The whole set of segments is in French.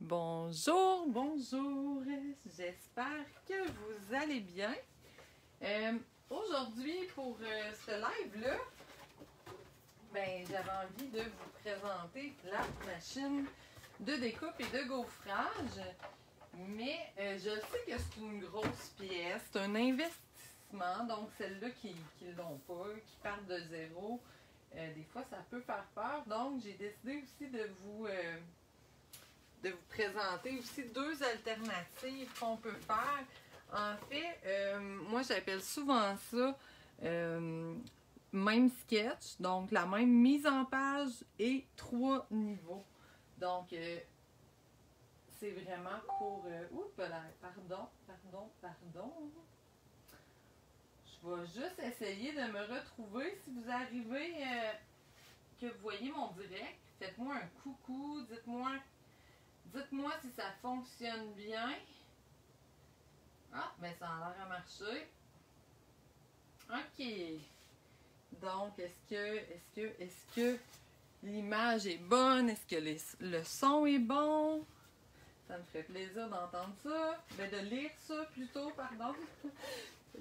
Bonjour, bonjour, j'espère que vous allez bien. Aujourd'hui, pour ce live-là, j'avais envie de vous présenter la machine de découpe et de gaufrage. Mais je sais que c'est une grosse pièce, c'est un investissement, donc celles-là qui ne l'ont pas, qui partent de zéro, des fois ça peut faire peur. Donc j'ai décidé aussi de vous présenter aussi deux alternatives qu'on peut faire. En fait, moi j'appelle souvent ça même sketch, donc la même mise en page et 3 niveaux. Donc c'est vraiment pour... pardon. Je vais juste essayer de me retrouver. Si vous arrivez, que vous voyez mon direct, faites-moi un coucou, dites-moi si ça fonctionne bien. Ah, ben ça a l'air à marcher. OK. Donc, est-ce que l'image est bonne? Est-ce que le son est bon? Ça me fait plaisir d'entendre ça. De lire ça plutôt, pardon.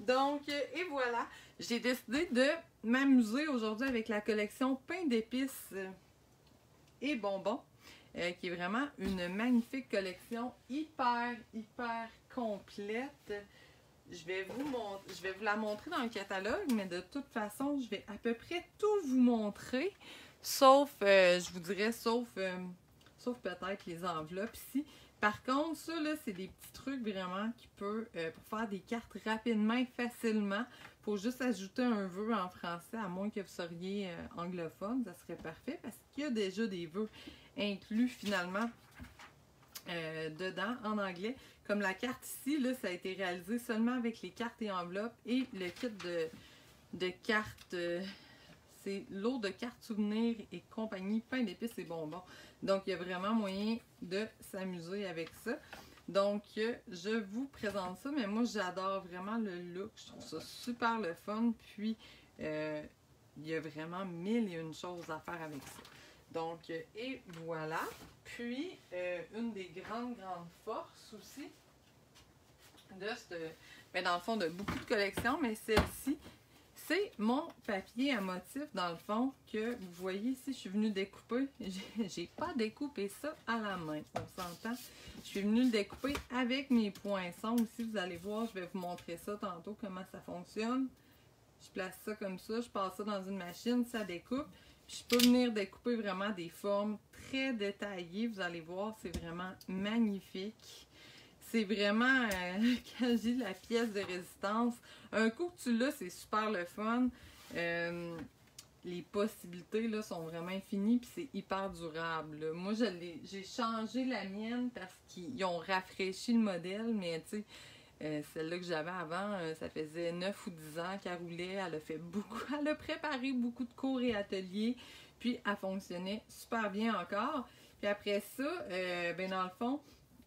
Donc, et voilà. J'ai décidé de m'amuser aujourd'hui avec la collection Pain d'épices et bonbons. Qui est vraiment une magnifique collection, hyper complète. Je vais vous la montrer dans le catalogue, mais de toute façon, je vais à peu près tout vous montrer, sauf, je vous dirais, sauf peut-être les enveloppes ici. Par contre, ça, là, c'est des petits trucs vraiment qui peuvent, pour faire des cartes rapidement et facilement. Il faut juste ajouter un vœu en français, à moins que vous seriez anglophone, ça serait parfait, parce qu'il y a déjà des vœux inclus finalement dedans en anglais. Comme la carte ici, là, ça a été réalisé seulement avec les cartes et enveloppes et le kit de cartes, c'est lot de cartes souvenirs et compagnie, pain d'épices et bonbons. Donc, il y a vraiment moyen de s'amuser avec ça. Donc, je vous présente ça, mais moi, j'adore vraiment le look. Je trouve ça super le fun. Puis, il y a vraiment 1001 choses à faire avec ça. Donc, et voilà. Puis, une des grandes forces aussi de dans le fond, de beaucoup de collections, mais celle-ci, c'est mon papier à motif, dans le fond, que vous voyez ici, je suis venue découper. J'ai pas découpé ça à la main, on s'entend. Je suis venue le découper avec mes poinçons. Aussi, vous allez voir, je vais vous montrer ça tantôt, comment ça fonctionne. Je place ça comme ça, je passe ça dans une machine, ça découpe. Puis je peux venir découper vraiment des formes très détaillées. Vous allez voir, c'est vraiment magnifique. C'est vraiment, quand je dis la pièce de résistance, un coup que tu l'as, c'est super le fun. Les possibilités là, sont vraiment infinies, puis c'est hyper durable. Là. Moi, j'ai changé la mienne parce qu'ils ont rafraîchi le modèle, mais tu sais, celle-là que j'avais avant, ça faisait 9 ou 10 ans qu'elle roulait. Elle a préparé beaucoup de cours et ateliers, puis elle fonctionnait super bien encore. Puis après ça, dans le fond,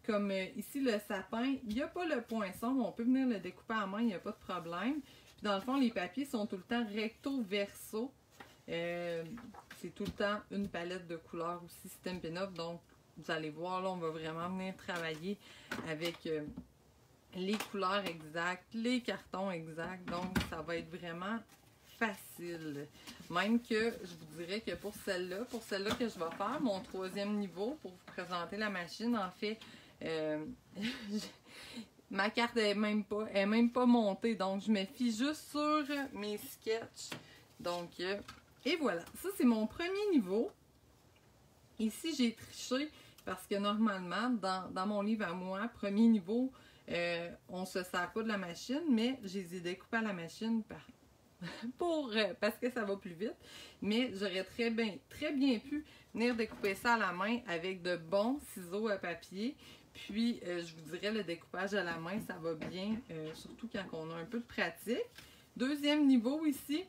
comme ici le sapin, il n'y a pas le poinçon, on peut venir le découper à main, il n'y a pas de problème. Puis dans le fond, les papiers sont tout le temps recto-verso. C'est tout le temps une palette de couleurs aussi Stampin' Up, donc vous allez voir, là, on va vraiment venir travailler avec les couleurs exactes, les cartons exacts, donc ça va être vraiment facile. Même que je vous dirais que pour celle-là que je vais faire, mon 3e niveau, pour vous présenter la machine, en fait, ma carte est même pas montée, donc je me fie juste sur mes sketchs. Donc, et voilà, ça c'est mon premier niveau. Ici, j'ai triché parce que normalement, dans mon livre à moi, premier niveau, on se sert pas de la machine, mais je les ai découpés à la machine parce que ça va plus vite. Mais j'aurais très bien pu venir découper ça à la main avec de bons ciseaux à papier. Puis, je vous dirais, le découpage à la main, ça va bien, surtout quand on a un peu de pratique. 2e niveau ici.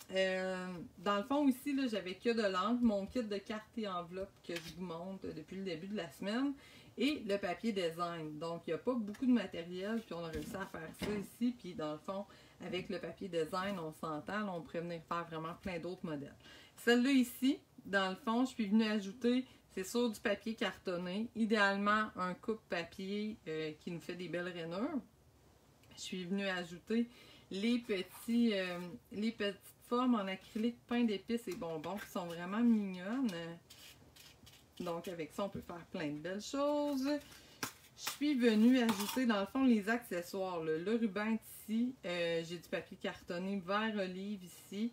Dans le fond, ici, j'avais que de l'encre, mon kit de cartes et enveloppes que je vous montre depuis le début de la semaine, et le papier design. Donc, il n'y a pas beaucoup de matériel, puis on a réussi à faire ça ici. Puis, dans le fond, avec le papier design, on s'entend, on pourrait venir faire vraiment plein d'autres modèles. Celle-là ici, dans le fond, je suis venue ajouter C'est sur du papier cartonné. Idéalement, un coupe-papier qui nous fait des belles rainures. Je suis venue ajouter les petites formes en acrylique pain d'épices et bonbons qui sont vraiment mignonnes. Donc, avec ça, on peut faire plein de belles choses. Je suis venue ajouter, dans le fond, les accessoires. Là. Le ruban est ici. J'ai du papier cartonné vert olive ici.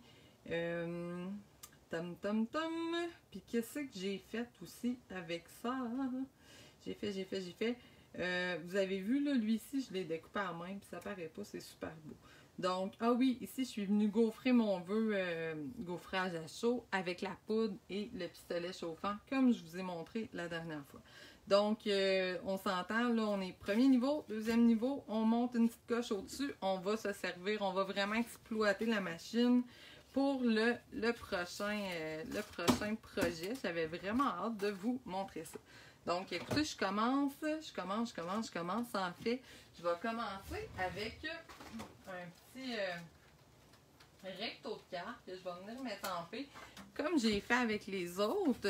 Puis, qu'est-ce que j'ai fait aussi avec ça? J'ai fait. Vous avez vu, là, lui ici, je l'ai découpé à main, puis ça paraît pas, c'est super beau. Donc, ah oui, ici, je suis venue gaufrer mon vœu gaufrage à chaud avec la poudre et le pistolet chauffant, comme je vous ai montré la dernière fois. Donc, on s'entend, là, on est premier niveau, deuxième niveau, on monte une petite coche au-dessus, on va se servir, on va vraiment exploiter la machine pour le prochain projet. J'avais vraiment hâte de vous montrer ça. Donc, écoutez, je commence. En fait, je vais commencer avec un petit recto de cartes que je vais venir m'étamper. Comme j'ai fait avec les autres,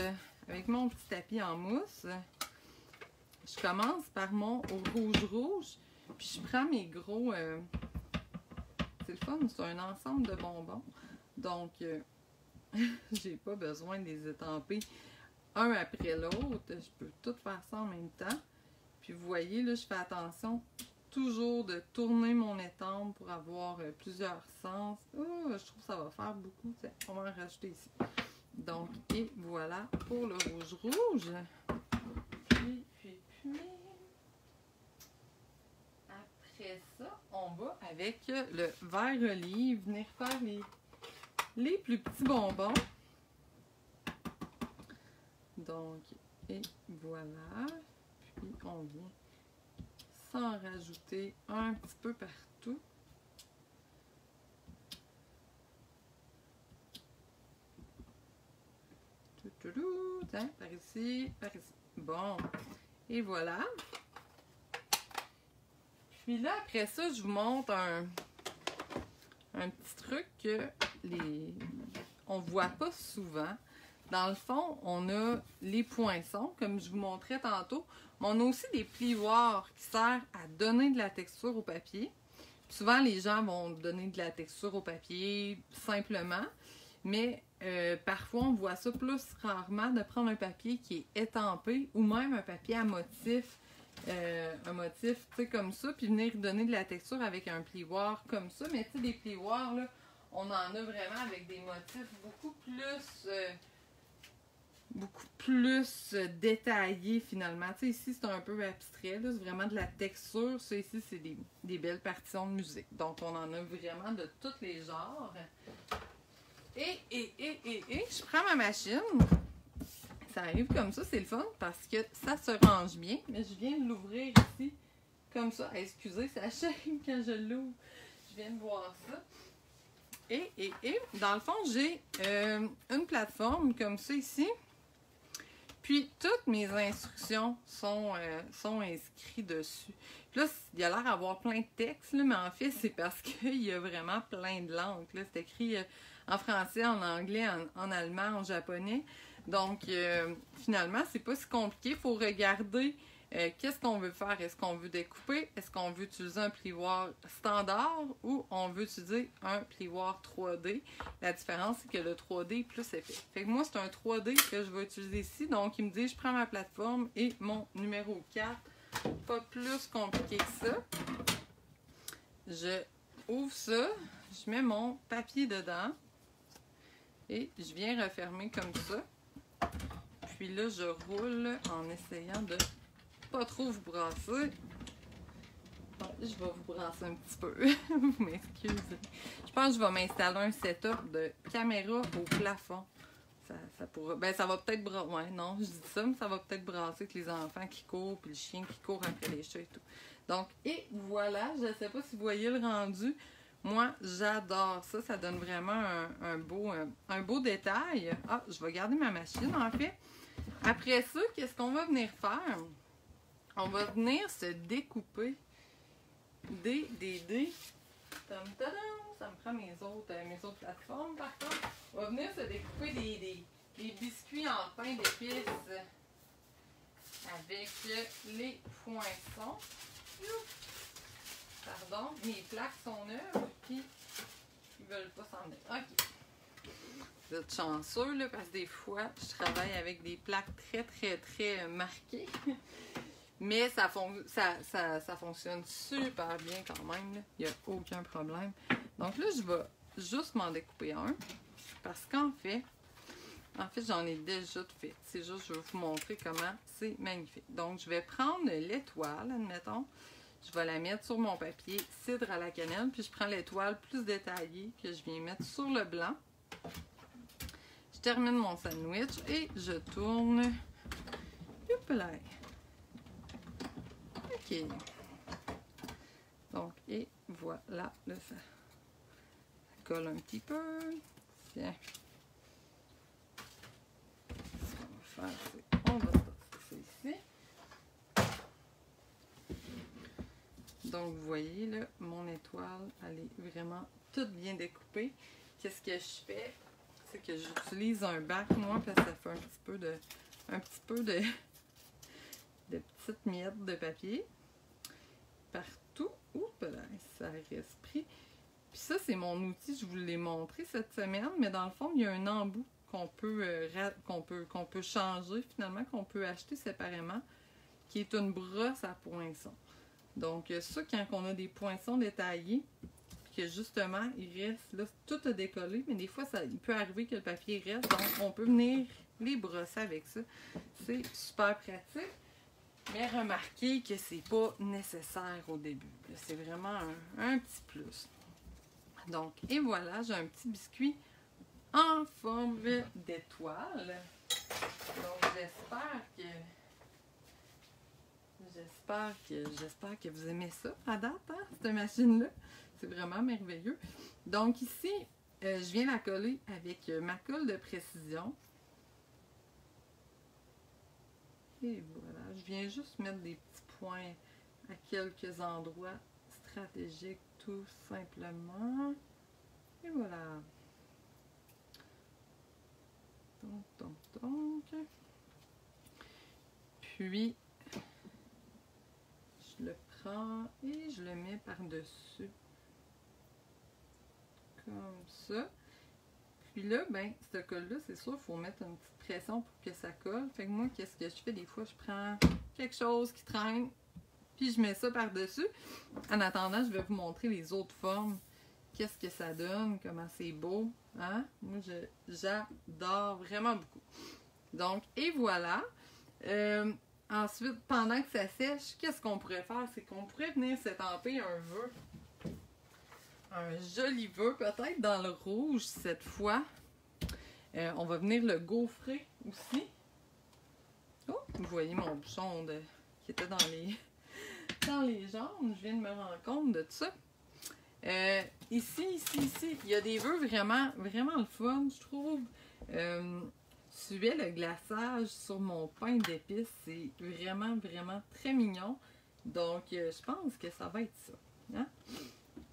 avec mon petit tapis en mousse, je commence par mon rouge, puis je prends mes gros... c'est le fun, c'est un ensemble de bonbons. Donc, j'ai pas besoin de les étamper un après l'autre. Je peux tout faire ça en même temps. Puis vous voyez, là, je fais attention toujours de tourner mon étampe pour avoir plusieurs sens. Oh, je trouve que ça va faire beaucoup. Tiens, on va en rajouter ici. Donc, et voilà pour le rouge. Puis, après ça, on va avec le vert olive venir faire les plus petits bonbons. Donc, et voilà. Puis, on vient s'en rajouter un petit peu partout. Tiens, par ici, par ici. Bon, et voilà. Puis là, après ça, je vous montre un petit truc que on ne voit pas souvent. Dans le fond, on a les poinçons, comme je vous montrais tantôt, mais on a aussi des plioirs qui servent à donner de la texture au papier. Puis souvent, les gens vont donner de la texture au papier simplement, mais parfois, on voit ça plus rarement de prendre un papier qui est étampé ou même un papier à motif, un motif, tu sais, comme ça, puis venir donner de la texture avec un plioir comme ça. Mais tu sais, des plioirs, là, on en a vraiment avec des motifs beaucoup plus détaillés finalement. Tu sais, ici, c'est un peu abstrait, là, c'est vraiment de la texture. Ça, ici, c'est des belles partitions de musique. Donc, on en a vraiment de tous les genres. Et je prends ma machine. Ça arrive comme ça, c'est le fun parce que ça se range bien. Mais je viens de l'ouvrir ici comme ça. Excusez, ça chaîne quand je l'ouvre. Je viens de voir ça. Et dans le fond, j'ai une plateforme comme ça ici. Puis, toutes mes instructions sont inscrites dessus. Puis là, il y a l'air d'avoir plein de textes, là, mais en fait, c'est parce qu'il y a vraiment plein de langues. C'est écrit en français, en anglais, en allemand, en japonais. Donc, finalement, c'est pas si compliqué. Il faut regarder qu'est-ce qu'on veut faire. Est-ce qu'on veut découper? Est-ce qu'on veut utiliser un plioir standard ou on veut utiliser un plioir 3D? La différence, c'est que le 3D est plus épais. Fait que moi, c'est un 3D que je vais utiliser ici. Donc, il me dit, je prends ma plateforme et mon numéro 4. Pas plus compliqué que ça. Je ouvre ça. Je mets mon papier dedans. Et je viens refermer comme ça. Puis là, je roule en essayant de pas trop vous brasser. Bon, je vais vous brasser un petit peu. Vous m'excusez. Je pense que je vais m'installer un setup de caméra au plafond. Ça pourra... Ben, ça va peut-être brasser. Ouais, non, je dis ça, mais ça va peut-être brasser avec les enfants qui courent, puis le chien qui court après les chats et tout. Donc, et voilà, je ne sais pas si vous voyez le rendu. Moi, j'adore ça. Ça donne vraiment un beau détail. Ah, je vais garder ma machine, en fait. Après ça, qu'est-ce qu'on va venir faire? On va venir se découper des ça me prend mes autres plateformes, par contre. On va venir se découper des biscuits en pain d'épices. avec les poinçons. Pardon, mes plaques sont neuves, puis ils veulent pas s'en aller. OK. Vous êtes chanceux, là, parce que des fois, je travaille avec des plaques très marquées. Mais ça fonctionne super bien quand même. Il n'y a aucun problème. Donc là, je vais juste m'en découper un. Parce qu'en fait, j'en ai déjà fait. C'est juste, je vais vous montrer comment c'est magnifique. Donc, je vais prendre l'étoile, admettons. Je vais la mettre sur mon papier cidre à la cannelle. Puis, je prends l'étoile plus détaillée que je viens mettre sur le blanc. Je termine mon sandwich et je tourne. Youpla! OK. Donc, et voilà, là, ça colle un petit peu. Tiens. Ce qu'on va faire, c'est on va sortir ça ici. Donc, vous voyez, là, mon étoile, elle est vraiment toute bien découpée. Qu'est-ce que je fais? C'est que j'utilise un bac, moi, parce que ça fait un petit peu de petites miettes de papier partout. Oups, là, ça reste pris. Puis ça, c'est mon outil, je vous l'ai montré cette semaine, mais dans le fond, il y a un embout qu'on peut changer finalement, qu'on peut acheter séparément, qui est une brosse à poinçons. Donc ça, quand on a des poinçons détaillés, puis que justement, il reste, là, tout a décollé, mais des fois, il peut arriver que le papier reste, donc on peut venir les brosser avec ça. C'est super pratique. Mais remarquez que c'est pas nécessaire au début. C'est vraiment un petit plus. Donc, et voilà, j'ai un petit biscuit en forme d'étoile. Donc, j'espère que vous aimez ça à date, hein, cette machine-là. C'est vraiment merveilleux. Donc ici, je viens la coller avec ma colle de précision. Et voilà, je viens juste mettre des petits points à quelques endroits stratégiques, tout simplement. Et voilà. Donc. Puis, je le prends et je le mets par-dessus. Comme ça. Puis là, ben, ce colle-là, c'est sûr, il faut mettre une petite pression pour que ça colle. Fait que moi, qu'est-ce que je fais? Des fois, je prends quelque chose qui traîne, puis je mets ça par-dessus. En attendant, je vais vous montrer les autres formes. Qu'est-ce que ça donne? Comment c'est beau? Hein? Moi, j'adore vraiment beaucoup. Donc, et voilà. Ensuite, pendant que ça sèche, qu'est-ce qu'on pourrait faire? C'est qu'on pourrait venir s'étamper un vœu. Un joli vœu, peut-être dans le rouge cette fois. On va venir le gaufrer aussi. Oh, vous voyez mon bouchon qui était dans les jaunes. Je viens de me rendre compte de ça. Ici, il y a des vœux vraiment le fun, je trouve. Suivez le glaçage sur mon pain d'épices. C'est vraiment très mignon. Donc, je pense que ça va être ça. Hein?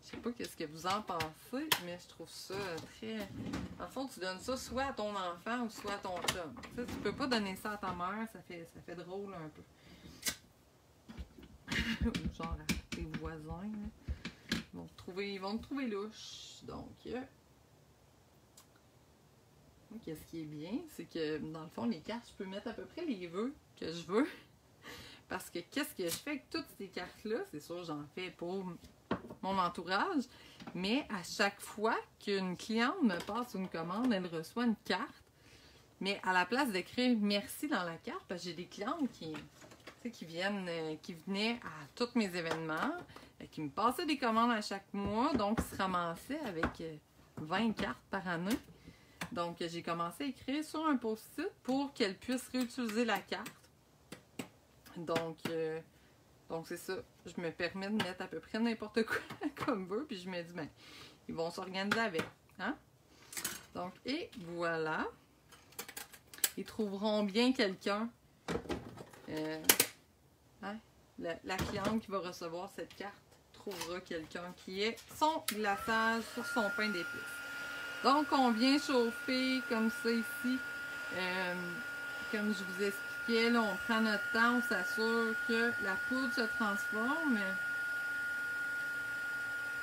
Je sais pas qu'est-ce que vous en pensez, mais je trouve ça très... En fond, tu donnes ça soit à ton enfant ou soit à ton chum. Tu sais, tu peux pas donner ça à ta mère, ça fait drôle un peu. Genre à tes voisins. Là. Ils vont te trouver louche. Donc, qu'est-ce qui est bien, c'est que dans le fond, les cartes, je peux mettre à peu près les vœux que je veux. Parce que qu'est-ce que je fais avec toutes ces cartes-là? C'est sûr, j'en fais pour mon entourage, mais à chaque fois qu'une cliente me passe une commande, elle reçoit une carte, mais à la place d'écrire merci dans la carte, parce que j'ai des clientes qui venaient à tous mes événements, qui me passaient des commandes à chaque mois, donc ils se ramassaient avec 20 cartes par année. Donc j'ai commencé à écrire sur un post-it pour qu'elle puisse réutiliser la carte. Donc c'est ça. Je me permets de mettre à peu près n'importe quoi comme vœu, puis je me dis, ben, ils vont s'organiser avec. Hein? Donc, et voilà. Ils trouveront bien quelqu'un. Hein? La cliente qui va recevoir cette carte trouvera quelqu'un qui ait son glaçage sur son pain d'épices. Donc, on vient chauffer comme ça ici. Comme je vous ai expliqué. j'expliquais, là, on prend notre temps, on s'assure que la poudre se transforme.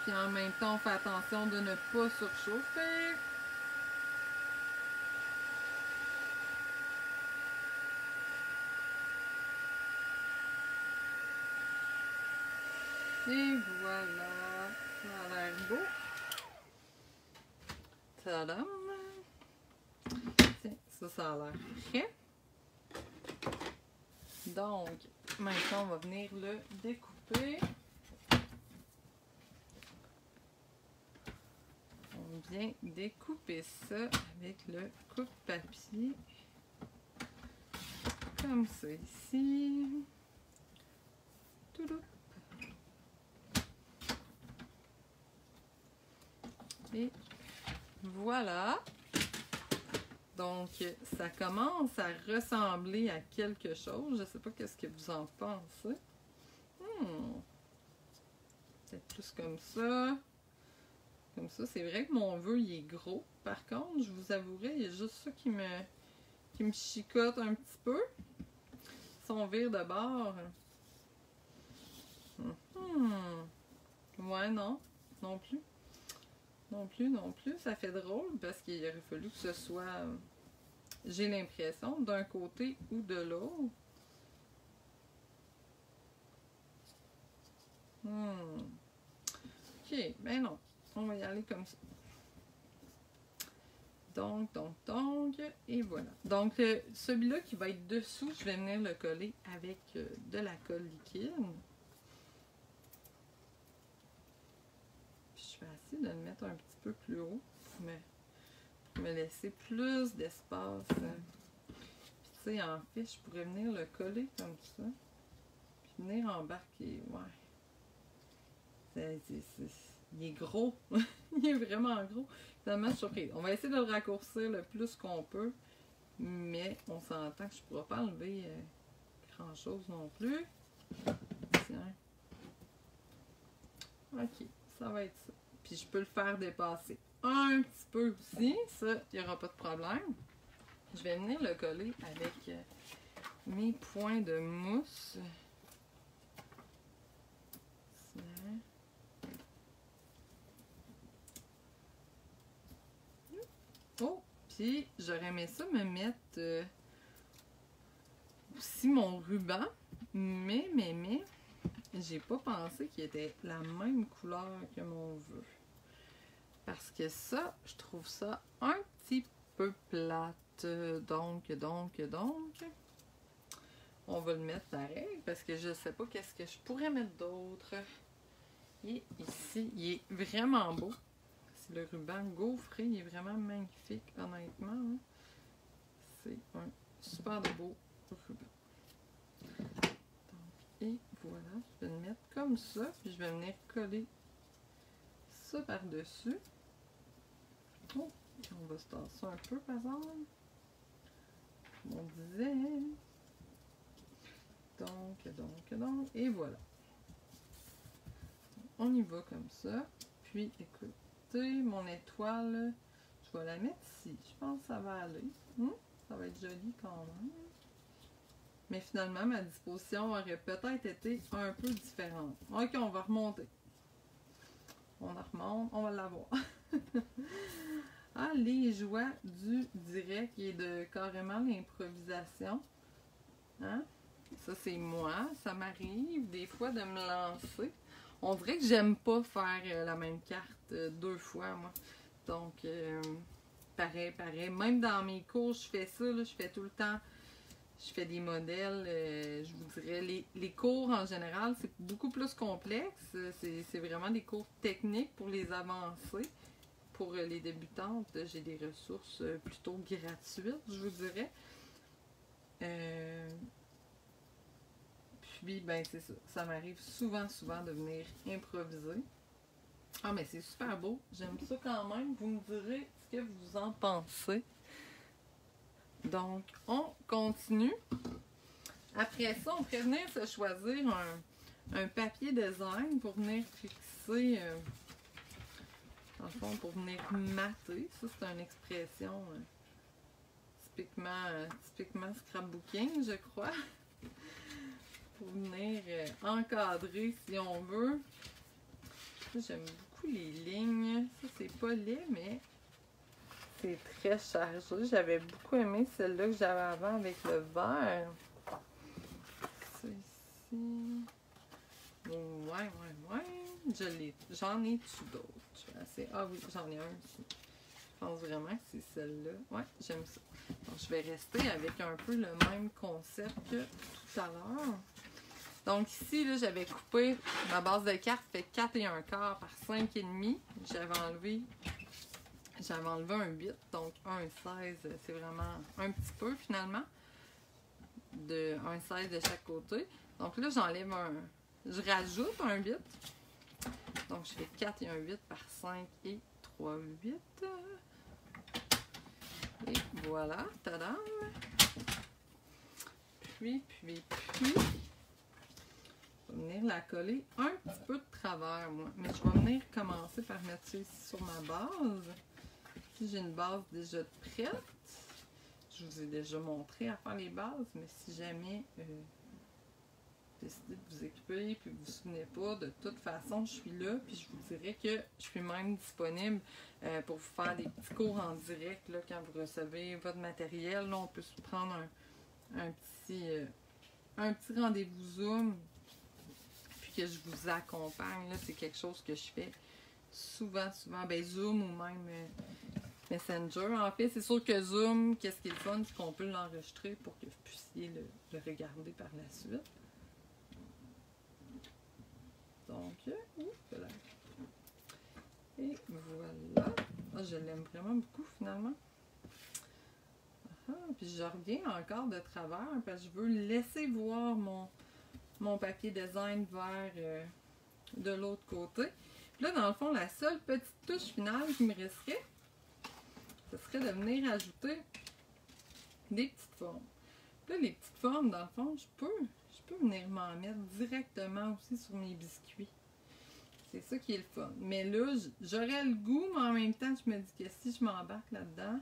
Puis en même temps, on fait attention de ne pas surchauffer. Et voilà, ça a l'air beau. Tadam! Tiens, ça a l'air prêt. Donc, maintenant, on va venir le découper. On vient découper ça avec le coupe-papier. Comme ça ici. Touloup. Et voilà. Donc, ça commence à ressembler à quelque chose. Je ne sais pas qu'est-ce que vous en pensez. Peut-être plus comme ça. Comme ça, c'est vrai que mon vœu, il est gros. Par contre, je vous avouerai, il y a juste ça qui me chicote un petit peu. Si on vire de bord. Ouais, non. Non plus. Non plus, non plus. Ça fait drôle parce qu'il aurait fallu que ce soit, j'ai l'impression, d'un côté ou de l'autre. Ok, ben non. On va y aller comme ça. Donc, et voilà. Donc, celui-là qui va être dessous, je vais venir le coller avec de la colle liquide. Puis, je vais essayer de le mettre un petit peu plus haut pour me laisser plus d'espace. Puis, tu sais, en fait, je pourrais venir le coller comme ça. Puis, venir embarquer. Ouais. Il est gros. Il est vraiment gros. Finalement, je suis surprise. On va essayer de le raccourcir le plus qu'on peut. Mais on s'entend que je ne pourrai pas enlever grand chose non plus. Tiens. Ok, ça va être ça. Puis je peux le faire dépasser un petit peu aussi. Ça, il n'y aura pas de problème. Je vais venir le coller avec mes points de mousse. Tiens. Oh, puis j'aurais aimé ça me mettre aussi mon ruban, mais, j'ai pas pensé qu'il était la même couleur que mon vœu. Parce que ça, je trouve ça un petit peu plate. Donc, on va le mettre pareil parce que je sais pas qu'est-ce que je pourrais mettre d'autre. Et ici, il est vraiment beau. Le ruban gaufré, il est vraiment magnifique, honnêtement. Hein. C'est un super beau ruban. Donc, et voilà, je vais le mettre comme ça, puis je vais venir coller ça par-dessus. Oh, on va se tasser un peu, par exemple. On disait. Donc, et voilà. On y va comme ça. Puis, écoute. Mon étoile, je vais la mettre ici. Je pense que ça va aller. Ça va être joli quand même. Mais finalement, ma disposition aurait peut-être été un peu différente. Ok, on va remonter. On la remonte, on va l'avoir. Ah, les joies du direct et de carrément l'improvisation. Hein? Ça, c'est moi. Ça m'arrive des fois de me lancer. On dirait que j'aime pas faire la même carte deux fois, moi. Donc, pareil. Même dans mes cours, je fais ça, là, je fais tout le temps. Je fais des modèles, je vous dirais. Les cours, en général, c'est beaucoup plus complexe. C'est vraiment des cours techniques pour les avancés. Pour les débutantes, j'ai des ressources plutôt gratuites, je vous dirais. Puis, ben, c'est ça. Ça m'arrive souvent de venir improviser. Ah, mais c'est super beau. J'aime ça quand même. Vous me direz ce que vous en pensez. Donc, on continue. Après ça, on pourrait venir se choisir un papier design pour venir fixer, dans le fond, pour venir mater. Ça, c'est une expression typiquement scrapbooking, je crois. Pour venir encadrer si on veut. J'aime beaucoup les lignes. Ça, c'est pas laid, mais c'est très chargé. J'avais beaucoup aimé celle-là que j'avais avant avec le vert. Ça ici. Ouais. J'en ai-tu d'autres? Ah oui, j'en ai un ici. Je pense vraiment que c'est celle-là. Ouais, j'aime ça. Donc, je vais rester avec un peu le même concept que tout à l'heure. Donc ici, là, j'avais coupé ma base de carte fait 4 1/4 par 5,5. J'avais enlevé un 8, donc un 16, c'est vraiment un petit peu finalement. Un 16 de chaque côté. Donc là, j'enlève je rajoute un 8. Donc je fais 4 et un 8 par 5 et 3, 8. Et voilà, tadam! Puis, je vais venir la coller un petit peu de travers, moi. Mais je vais venir commencer par mettre ça ici sur ma base. Puis j'ai une base déjà prête. Je vous ai déjà montré à faire les bases, mais si jamais vous décidez de vous équiper puis vous vous souvenez pas, de toute façon, je suis là. Puis je vous dirais que je suis même disponible pour vous faire des petits cours en direct là, quand vous recevez votre matériel. Là, on peut se prendre un petit rendez-vous Zoom. Que je vous accompagne, c'est quelque chose que je fais souvent, ben Zoom ou même Messenger. En fait, c'est sûr que Zoom, qu'est-ce qui est le fun, c'est qu'on peut l'enregistrer pour que vous puissiez le regarder par la suite. Donc, voilà. Et voilà. Ah, je l'aime vraiment beaucoup finalement. Puis je reviens encore de travers parce que je veux laisser voir mon papier design vers de l'autre côté. Puis là, dans le fond, la seule petite touche finale qui me resterait, ce serait de venir ajouter des petites formes. Puis là, les petites formes, dans le fond, je peux venir m'en mettre directement aussi sur mes biscuits. C'est ça qui est le fun. Mais là, j'aurais le goût, mais en même temps, je me dis que si je m'embarque là-dedans,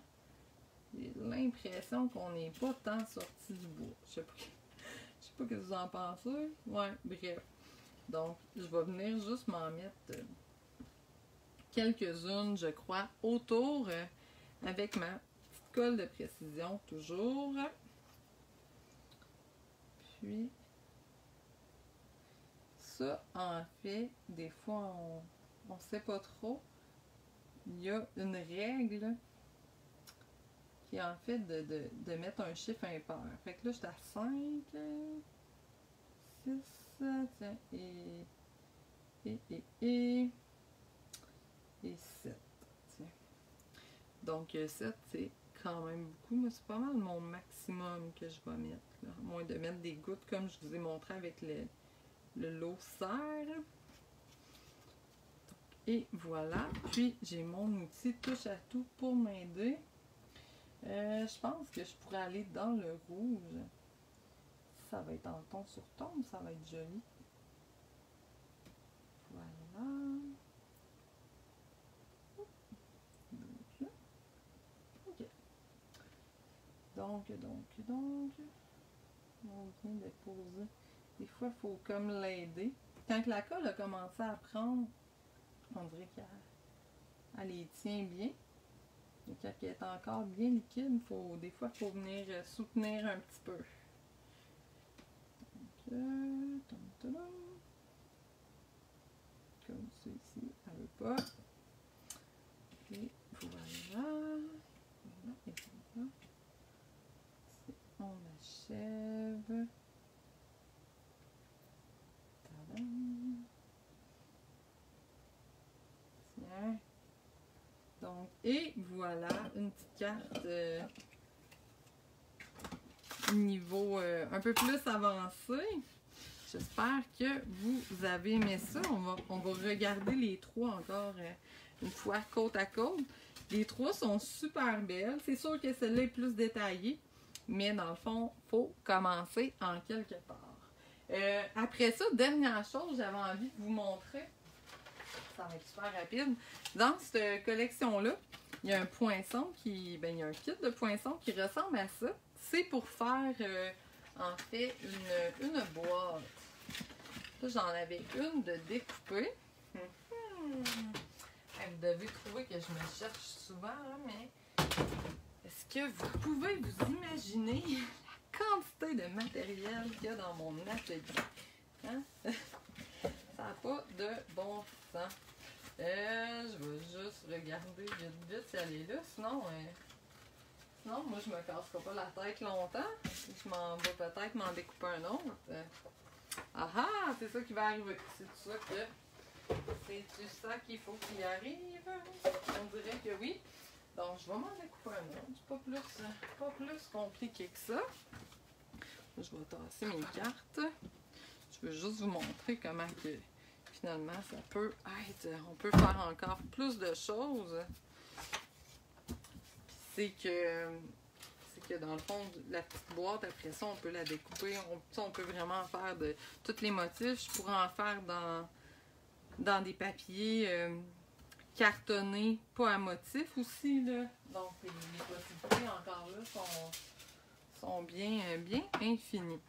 j'ai l'impression qu'on n'est pas tant sorti du bois. Je sais pas ce que vous en pensez. Ouais, bref. Donc, je vais venir juste m'en mettre quelques-unes, je crois, autour avec ma petite colle de précision, toujours. Puis, ça, en fait, des fois, on ne sait pas trop. Il y a une règle qui est en fait de mettre un chiffre impair. Fait que là, je suis à 5, 6, tiens, et 7. Tiens. Donc 7, c'est quand même beaucoup, mais c'est pas mal mon maximum que je vais mettre. Là. À moins de mettre des gouttes comme je vous ai montré avec le lot serre. Et voilà. Puis j'ai mon outil touche à tout pour m'aider. Je pense que je pourrais aller dans le rouge. Ça va être en ton sur ton, ça va être joli. Voilà. Donc là. OK. Donc. On vient de poser. Des fois, il faut comme l'aider. Quand la colle a commencé à prendre, on dirait qu'elle les tient bien. Et quand elle est encore bien liquide, des fois, il faut venir soutenir un petit peu. Donc, comme ça ici, elle ne veut pas. Et voilà. Et voilà. On achève. Tadam. Tiens. Donc, et voilà, une petite carte niveau un peu plus avancé. J'espère que vous avez aimé ça. On va regarder les trois encore une fois côte à côte. Les trois sont super belles. C'est sûr que celle-là est plus détaillée, mais dans le fond, il faut commencer en quelque part. Après ça, dernière chose, j'avais envie de vous montrer. Ça va être super rapide. Dans cette collection-là, il y a un poinçon qui... Ben, il y a un kit de poinçon qui ressemble à ça. C'est pour faire, en fait, une boîte. Là, j'en avais une de découpée. Vous devez trouver que je me cherche souvent, hein, mais est-ce que vous pouvez vous imaginer la quantité de matériel qu'il y a dans mon atelier? Hein? Ça n'a pas de bon sens. Je vais juste regarder vite si elle est là. Sinon, moi, je me casserai pas la tête longtemps. Je m'en vais peut-être m'en découper un autre. Ah ah! C'est ça qui va arriver. C'est tout ça que... C'est-tu ça qu'il faut qu'il arrive? On dirait que oui. Donc, je vais m'en découper un autre. C'est pas plus compliqué que ça. Je vais tasser mes cartes. Je veux juste vous montrer comment que finalement ça peut être. On peut faire encore plus de choses. C'est que dans le fond, la petite boîte, après ça, on peut la découper. On peut vraiment en faire de tous les motifs. Je pourrais en faire dans des papiers cartonnés, pas à motif aussi, là. Donc, les possibilités encore là sont bien infinies.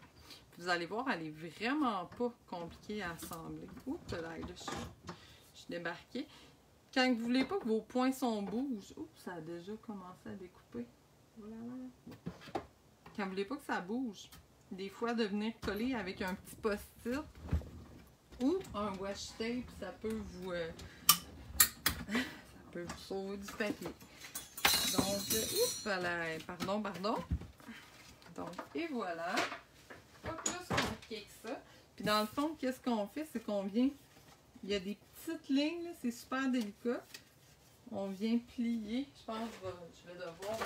Puis vous allez voir, elle est vraiment pas compliquée à assembler. Oups, là, je suis débarquée. Quand vous voulez pas que vos poinçons bougent, oups, ça a déjà commencé à découper. Voilà. Quand vous voulez pas que ça bouge, des fois de venir coller avec un petit post-it ou un washi tape, ça peut vous sauver du papier. Donc, oups, là, pardon. Donc, et voilà. Pas plus compliqué que ça. Puis dans le fond, qu'est-ce qu'on fait? C'est qu'on vient... Il y a des petites lignes, c'est super délicat. On vient plier. Je pense que je vais devoir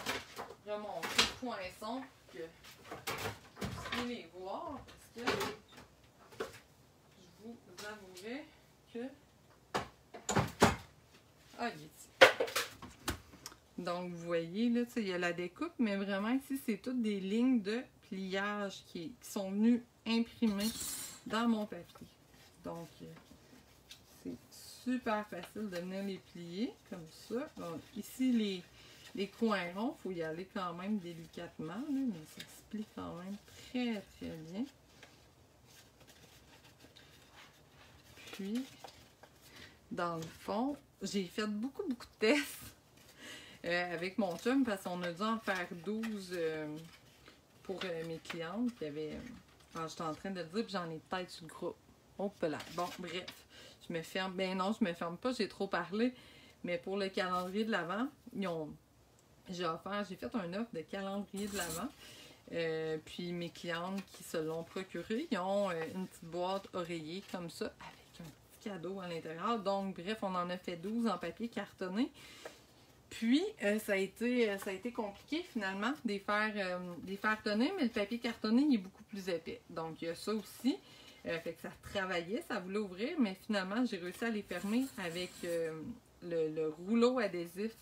remonter le poinçon que vous allez les voir. Parce que je vous avouerai que... Ah, il est ici. Donc, vous voyez, là, il y a la découpe, mais vraiment ici, c'est toutes des lignes de pliage qui sont venues imprimer dans mon papier. Donc, c'est super facile de venir les plier comme ça. Donc, ici, les coins ronds, il faut y aller quand même délicatement, là, mais ça se plie quand même très bien. Puis, dans le fond, j'ai fait beaucoup de tests avec mon chum parce qu'on a dû en faire 12 pour mes clientes qui avaient... j'étais en train de le dire, puis j'en ai peut-être sur le groupe. Hop là. Bon, bref. Je me ferme. Ben non, je me ferme pas, j'ai trop parlé. Mais pour le calendrier de l'Avent, j'ai fait un offre de calendrier de l'Avent. Puis mes clientes qui se l'ont procuré, ils ont une petite boîte oreiller comme ça, avec un petit cadeau à l'intérieur. Donc, bref, on en a fait 12 en papier cartonné. Puis, ça a été compliqué finalement de les faire tenir, mais le papier cartonné il est beaucoup plus épais. Donc, il y a ça aussi. Fait que ça travaillait, ça voulait ouvrir, mais finalement, j'ai réussi à les fermer avec le rouleau adhésif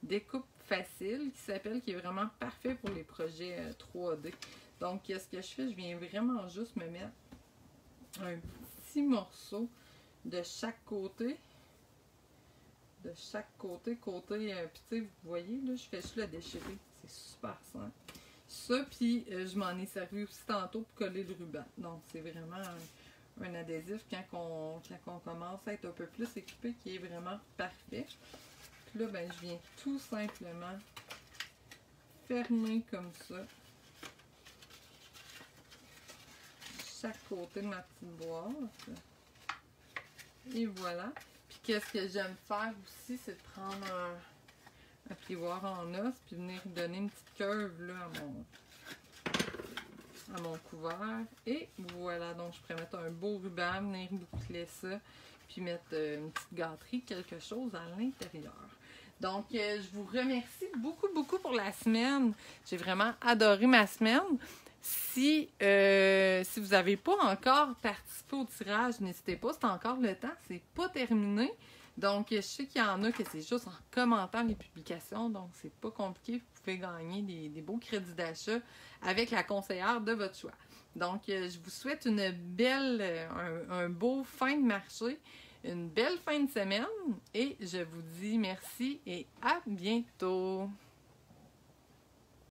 découpe facile qui est vraiment parfait pour les projets 3D. Donc, ce que je fais, je viens vraiment juste me mettre un petit morceau de chaque côté. Puis tu sais, vous voyez, là, je fais juste le déchirer. C'est super simple. Ça, puis je m'en ai servi aussi tantôt pour coller le ruban. Donc, c'est vraiment un adhésif quand on commence à être un peu plus équipé qui est vraiment parfait. Puis là, ben, je viens tout simplement fermer comme ça chaque côté de ma petite boîte. Et voilà. Puis qu'est-ce que j'aime faire aussi, c'est de prendre un plioir en os puis venir donner une petite curve là à mon couvert. Et voilà, donc je pourrais mettre un beau ruban, venir boucler ça, puis mettre une petite gâterie, quelque chose à l'intérieur. Donc, je vous remercie beaucoup pour la semaine. J'ai vraiment adoré ma semaine. Si vous n'avez pas encore participé au tirage, n'hésitez pas, c'est encore le temps, c'est pas terminé. Donc, je sais qu'il y en a que c'est juste en commentant les publications, donc c'est pas compliqué. Vous pouvez gagner des beaux crédits d'achat avec la conseillère de votre choix. Donc, je vous souhaite une belle, un beau fin de marché. une belle fin de semaine et je vous dis merci et à bientôt!